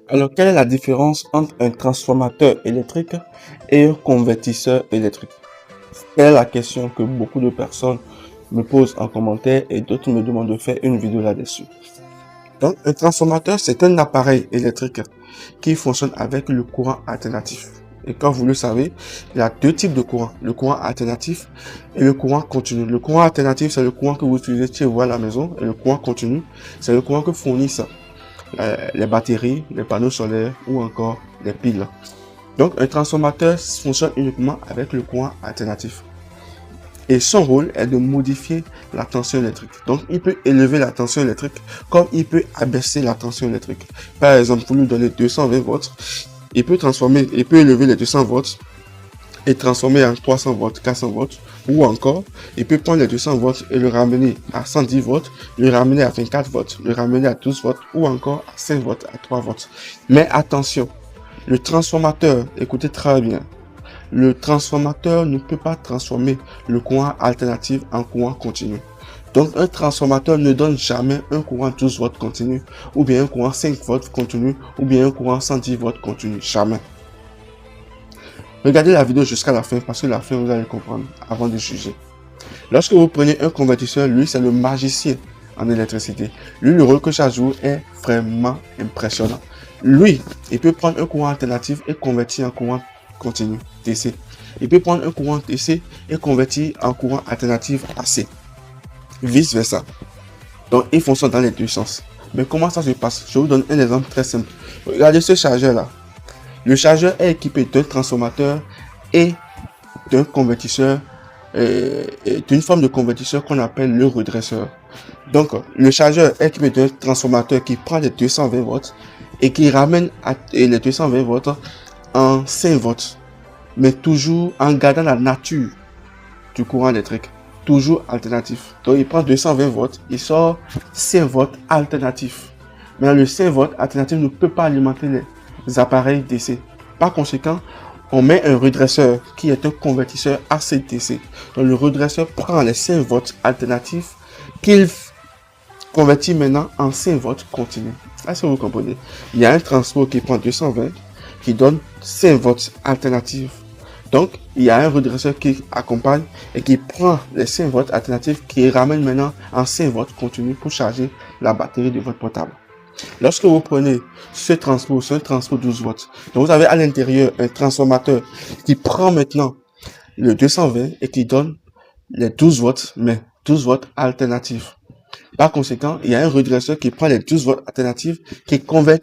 Alors, quelle est la différence entre un transformateur électrique et un convertisseur électrique? Quelle est la question que beaucoup de personnes me posent en commentaire et d'autres me demandent de faire une vidéo là-dessus. Donc, un transformateur, c'est un appareil électrique qui fonctionne avec le courant alternatif. Et comme vous le savez, il y a deux types de courant, le courant alternatif et le courant continu. Le courant alternatif, c'est le courant que vous utilisez chez vous à la maison, et le courant continu, c'est le courant que fournissent les batteries, les panneaux solaires ou encore les piles. Donc, un transformateur fonctionne uniquement avec le courant alternatif. Et son rôle est de modifier la tension électrique. Donc, il peut élever la tension électrique comme il peut abaisser la tension électrique. Par exemple, pour lui donner 220 volts, il peut élever les 200 volts et transformer en 300 volts, 400 volts, ou encore, il peut prendre les 200 volts et le ramener à 110 volts, le ramener à 24 volts, le ramener à 12 volts, ou encore à 5 volts, à 3 volts. Mais attention, le transformateur, écoutez très bien, le transformateur ne peut pas transformer le courant alternatif en courant continu. Donc, un transformateur ne donne jamais un courant 12 volts continu, ou bien un courant 5 volts continu, ou bien un courant 110 volts continu. Jamais. Regardez la vidéo jusqu'à la fin, parce que la fin, vous allez comprendre avant de juger. Lorsque vous prenez un convertisseur, lui, c'est le magicien en électricité. Lui, le rôle que ça joue est vraiment impressionnant. Lui, il peut prendre un courant alternatif et convertir en courant continu, DC. Il peut prendre un courant DC et convertir en courant alternatif AC. Vice versa. Donc, il fonctionne dans les deux sens. Mais comment ça se passe? Je vous donne un exemple très simple. Regardez ce chargeur-là. Le chargeur est équipé d'un transformateur et d'un convertisseur, d'une forme de convertisseur qu'on appelle le redresseur. Donc, le chargeur est équipé d'un transformateur qui prend les 220 volts et qui ramène les 220 volts en 5 volts, mais toujours en gardant la nature du courant électrique, toujours alternatif. Donc, il prend 220 volts, il sort 5 volts alternatifs. Mais le 5 volts alternatif ne peut pas alimenter les appareils DC. Par conséquent, on met un redresseur qui est un convertisseur AC-DC. Donc, le redresseur prend les 5 volts alternatifs qu'il convertit maintenant en 5 volts continu. Est-ce que vous comprenez? Il y a un transport qui prend 220, qui donne 5 volts alternatifs. Donc, il y a un redresseur qui accompagne et qui prend les 5 volts alternatifs qui ramène maintenant en 5 volts continu pour charger la batterie de votre portable. Lorsque vous prenez ce transport, c'est un transport 12 volts. Donc, vous avez à l'intérieur un transformateur qui prend maintenant le 220 et qui donne les 12 volts, mais 12 volts alternatifs. Par conséquent, il y a un redresseur qui prend les 12 volts alternatifs qui convertit